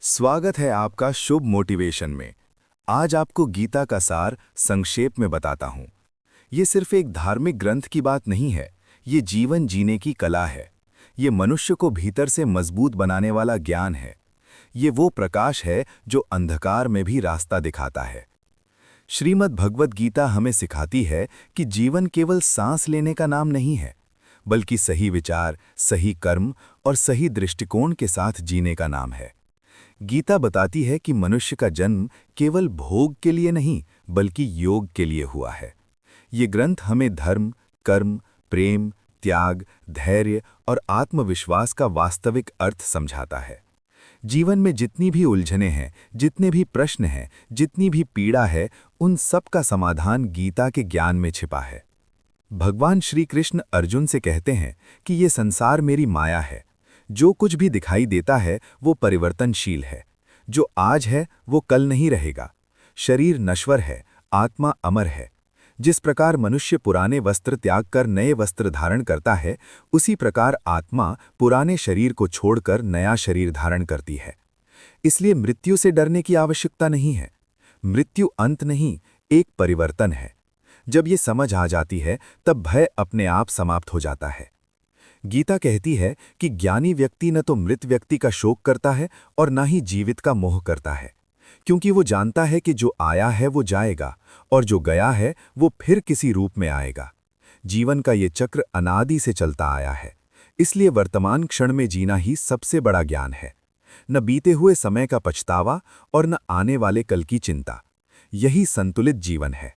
स्वागत है आपका शुभ मोटिवेशन में। आज आपको गीता का सार संक्षेप में बताता हूँ। ये सिर्फ एक धार्मिक ग्रंथ की बात नहीं है, ये जीवन जीने की कला है। ये मनुष्य को भीतर से मजबूत बनाने वाला ज्ञान है। ये वो प्रकाश है जो अंधकार में भी रास्ता दिखाता है। श्रीमद् भगवत गीता हमें सिखाती है कि जीवन केवल सांस लेने का नाम नहीं है, बल्कि सही विचार, सही कर्म और सही दृष्टिकोण के साथ जीने का नाम है। गीता बताती है कि मनुष्य का जन्म केवल भोग के लिए नहीं, बल्कि योग के लिए हुआ है। ये ग्रंथ हमें धर्म, कर्म, प्रेम, त्याग, धैर्य और आत्मविश्वास का वास्तविक अर्थ समझाता है। जीवन में जितनी भी उलझनें हैं, जितने भी प्रश्न हैं, जितनी भी पीड़ा है, उन सब का समाधान गीता के ज्ञान में छिपा है। भगवान श्री कृष्ण अर्जुन से कहते हैं कि ये संसार मेरी माया है। जो कुछ भी दिखाई देता है वो परिवर्तनशील है। जो आज है वो कल नहीं रहेगा। शरीर नश्वर है, आत्मा अमर है। जिस प्रकार मनुष्य पुराने वस्त्र त्याग कर नए वस्त्र धारण करता है, उसी प्रकार आत्मा पुराने शरीर को छोड़कर नया शरीर धारण करती है। इसलिए मृत्यु से डरने की आवश्यकता नहीं है। मृत्यु अंत नहीं, एक परिवर्तन है। जब ये समझ आ जाती है, तब भय अपने आप समाप्त हो जाता है। गीता कहती है कि ज्ञानी व्यक्ति न तो मृत व्यक्ति का शोक करता है और न ही जीवित का मोह करता है, क्योंकि वो जानता है कि जो आया है वो जाएगा और जो गया है वो फिर किसी रूप में आएगा। जीवन का ये चक्र अनादि से चलता आया है, इसलिए वर्तमान क्षण में जीना ही सबसे बड़ा ज्ञान है। न बीते हुए समय का पछतावा और न आने वाले कल की चिंता। यही संतुलित जीवन है।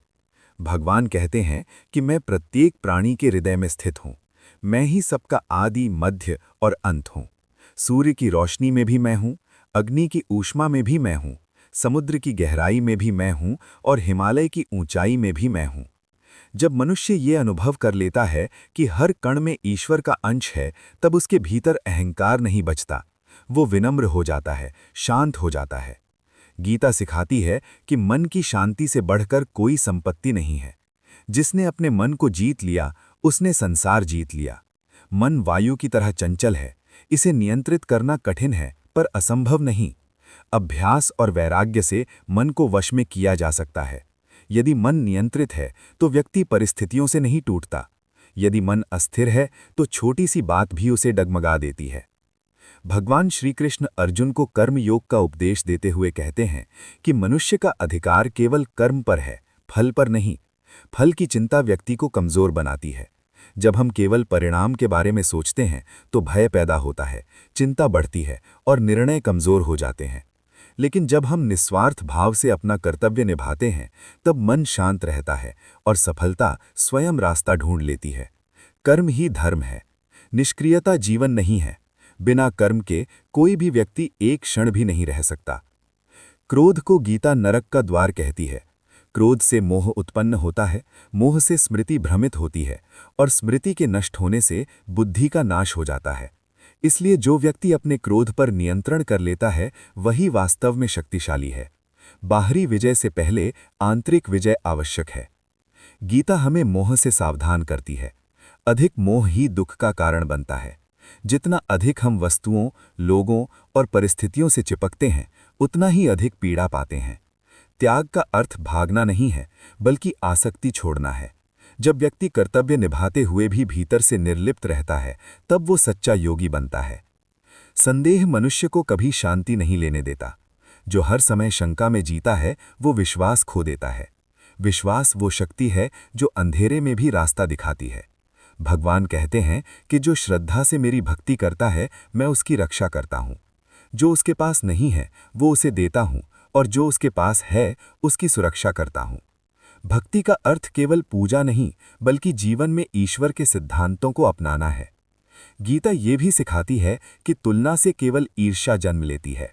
भगवान कहते हैं कि मैं प्रत्येक प्राणी के हृदय में स्थित हूँ। मैं ही सबका आदि, मध्य और अंत हूँ। सूर्य की रोशनी में भी मैं हूँ, अग्नि की ऊष्मा में भी मैं हूँ, समुद्र की गहराई में भी मैं हूँ और हिमालय की ऊंचाई में भी मैं हूँ। जब मनुष्य ये अनुभव कर लेता है कि हर कण में ईश्वर का अंश है, तब उसके भीतर अहंकार नहीं बचता। वो विनम्र हो जाता है, शांत हो जाता है। गीता सिखाती है कि मन की शांति से बढ़कर कोई संपत्ति नहीं है। जिसने अपने मन को जीत लिया, उसने संसार जीत लिया। मन वायु की तरह चंचल है। इसे नियंत्रित करना कठिन है, पर असंभव नहीं। अभ्यास और वैराग्य से मन को वश में किया जा सकता है। यदि मन नियंत्रित है, तो व्यक्ति परिस्थितियों से नहीं टूटता। यदि मन अस्थिर है, तो छोटी सी बात भी उसे डगमगा देती है। भगवान श्री कृष्ण अर्जुन को कर्म योग का उपदेश देते हुए कहते हैं कि मनुष्य का अधिकार केवल कर्म पर है, फल पर नहीं। फल की चिंता व्यक्ति को कमजोर बनाती है। जब हम केवल परिणाम के बारे में सोचते हैं, तो भय पैदा होता है, चिंता बढ़ती है और निर्णय कमजोर हो जाते हैं। लेकिन जब हम निस्वार्थ भाव से अपना कर्तव्य निभाते हैं, तब मन शांत रहता है और सफलता स्वयं रास्ता ढूंढ लेती है। कर्म ही धर्म है। निष्क्रियता जीवन नहीं है। बिना कर्म के कोई भी व्यक्ति एक क्षण भी नहीं रह सकता। क्रोध को गीता नरक का द्वार कहती है। क्रोध से मोह उत्पन्न होता है, मोह से स्मृति भ्रमित होती है और स्मृति के नष्ट होने से बुद्धि का नाश हो जाता है। इसलिए जो व्यक्ति अपने क्रोध पर नियंत्रण कर लेता है, वही वास्तव में शक्तिशाली है। बाहरी विजय से पहले आंतरिक विजय आवश्यक है। गीता हमें मोह से सावधान करती है। अधिक मोह ही दुख का कारण बनता है। जितना अधिक हम वस्तुओं, लोगों और परिस्थितियों से चिपकते हैं, उतना ही अधिक पीड़ा पाते हैं। त्याग का अर्थ भागना नहीं है, बल्कि आसक्ति छोड़ना है। जब व्यक्ति कर्तव्य निभाते हुए भी भीतर से निर्लिप्त रहता है, तब वो सच्चा योगी बनता है। संदेह मनुष्य को कभी शांति नहीं लेने देता। जो हर समय शंका में जीता है, वो विश्वास खो देता है। विश्वास वो शक्ति है जो अंधेरे में भी रास्ता दिखाती है। भगवान कहते हैं कि जो श्रद्धा से मेरी भक्ति करता है, मैं उसकी रक्षा करता हूँ। जो उसके पास नहीं है, वो उसे देता हूँ, और जो उसके पास है, उसकी सुरक्षा करता हूँ। भक्ति का अर्थ केवल पूजा नहीं, बल्कि जीवन में ईश्वर के सिद्धांतों को अपनाना है। गीता ये भी सिखाती है कि तुलना से केवल ईर्ष्या जन्म लेती है।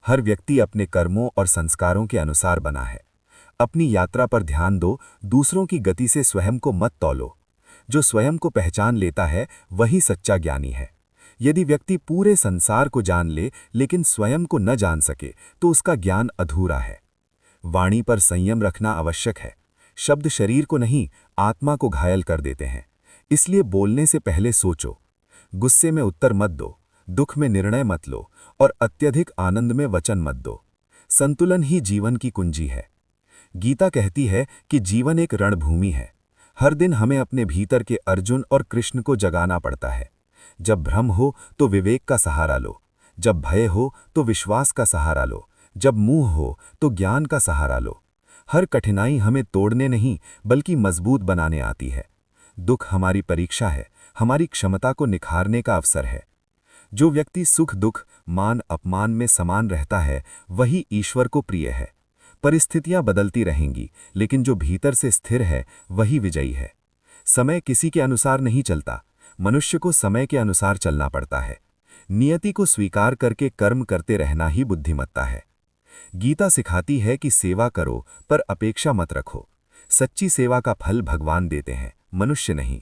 हर व्यक्ति अपने कर्मों और संस्कारों के अनुसार बना है। अपनी यात्रा पर ध्यान दो, दूसरों की गति से स्वयं को मत तौलो। जो स्वयं को पहचान लेता है, वही सच्चा ज्ञानी है। यदि व्यक्ति पूरे संसार को जान ले, लेकिन स्वयं को न जान सके, तो उसका ज्ञान अधूरा है। वाणी पर संयम रखना आवश्यक है। शब्द शरीर को नहीं, आत्मा को घायल कर देते हैं। इसलिए बोलने से पहले सोचो। गुस्से में उत्तर मत दो, दुख में निर्णय मत लो और अत्यधिक आनंद में वचन मत दो। संतुलन ही जीवन की कुंजी है। गीता कहती है कि जीवन एक रणभूमि है। हर दिन हमें अपने भीतर के अर्जुन और कृष्ण को जगाना पड़ता है। जब भ्रम हो तो विवेक का सहारा लो, जब भय हो तो विश्वास का सहारा लो, जब मोह हो तो ज्ञान का सहारा लो। हर कठिनाई हमें तोड़ने नहीं बल्कि मजबूत बनाने आती है। दुख हमारी परीक्षा है, हमारी क्षमता को निखारने का अवसर है। जो व्यक्ति सुख दुख मान अपमान में समान रहता है वही ईश्वर को प्रिय है। परिस्थितियां बदलती रहेंगी, लेकिन जो भीतर से स्थिर है वही विजयी है। समय किसी के अनुसार नहीं चलता, मनुष्य को समय के अनुसार चलना पड़ता है। नियति को स्वीकार करके कर्म करते रहना ही बुद्धिमत्ता है। गीता सिखाती है कि सेवा करो पर अपेक्षा मत रखो। सच्ची सेवा का फल भगवान देते हैं, मनुष्य नहीं।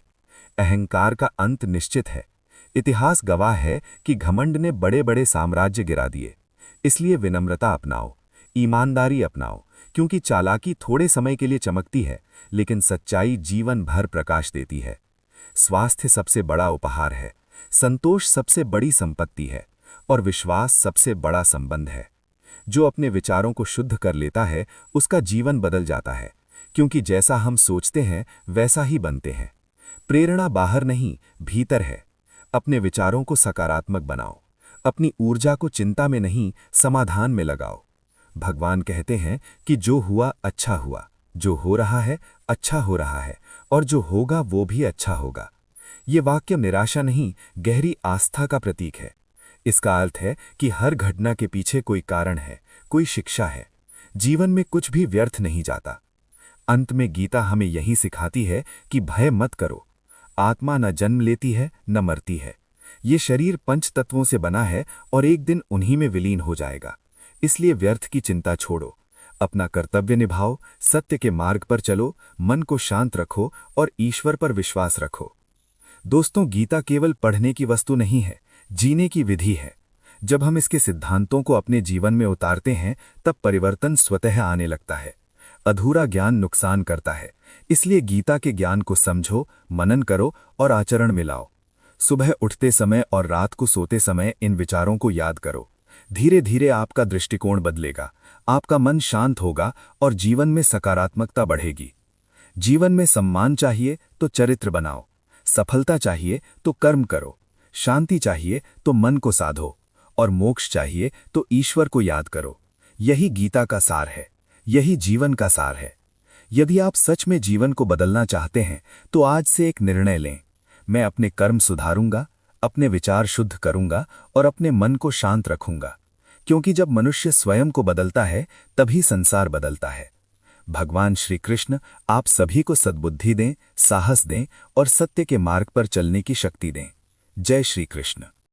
अहंकार का अंत निश्चित है। इतिहास गवाह है कि घमंड ने बड़े बड़े साम्राज्य गिरा दिए। इसलिए विनम्रता अपनाओ, ईमानदारी अपनाओ, क्योंकि चालाकी थोड़े समय के लिए चमकती है, लेकिन सच्चाई जीवन भर प्रकाश देती है। स्वास्थ्य सबसे बड़ा उपहार है, संतोष सबसे बड़ी संपत्ति है और विश्वास सबसे बड़ा संबंध है। जो अपने विचारों को शुद्ध कर लेता है उसका जीवन बदल जाता है, क्योंकि जैसा हम सोचते हैं वैसा ही बनते हैं। प्रेरणा बाहर नहीं, भीतर है। अपने विचारों को सकारात्मक बनाओ, अपनी ऊर्जा को चिंता में नहीं समाधान में लगाओ। भगवान कहते हैं कि जो हुआ अच्छा हुआ, जो हो रहा है अच्छा हो रहा है और जो होगा वो भी अच्छा होगा। ये वाक्य निराशा नहीं, गहरी आस्था का प्रतीक है। इसका अर्थ है कि हर घटना के पीछे कोई कारण है, कोई शिक्षा है। जीवन में कुछ भी व्यर्थ नहीं जाता। अंत में गीता हमें यही सिखाती है कि भय मत करो। आत्मा न जन्म लेती है न मरती है। ये शरीर पंच तत्वों से बना है और एक दिन उन्हीं में विलीन हो जाएगा। इसलिए व्यर्थ की चिंता छोड़ो, अपना कर्तव्य निभाओ, सत्य के मार्ग पर चलो, मन को शांत रखो और ईश्वर पर विश्वास रखो। दोस्तों, गीता केवल पढ़ने की वस्तु नहीं है, जीने की विधि है। जब हम इसके सिद्धांतों को अपने जीवन में उतारते हैं तब परिवर्तन स्वतः आने लगता है। अधूरा ज्ञान नुकसान करता है, इसलिए गीता के ज्ञान को समझो, मनन करो और आचरण में लाओ। सुबह उठते समय और रात को सोते समय इन विचारों को याद करो। धीरे धीरे आपका दृष्टिकोण बदलेगा, आपका मन शांत होगा और जीवन में सकारात्मकता बढ़ेगी। जीवन में सम्मान चाहिए तो चरित्र बनाओ, सफलता चाहिए तो कर्म करो, शांति चाहिए तो मन को साधो और मोक्ष चाहिए तो ईश्वर को याद करो। यही गीता का सार है, यही जीवन का सार है। यदि आप सच में जीवन को बदलना चाहते हैं तो आज से एक निर्णय लें। मैं अपने कर्म सुधारूंगा, अपने विचार शुद्ध करूंगा और अपने मन को शांत रखूंगा, क्योंकि जब मनुष्य स्वयं को बदलता है तभी संसार बदलता है। भगवान श्री कृष्ण आप सभी को सद्बुद्धि दें, साहस दें और सत्य के मार्ग पर चलने की शक्ति दें। जय श्री कृष्ण।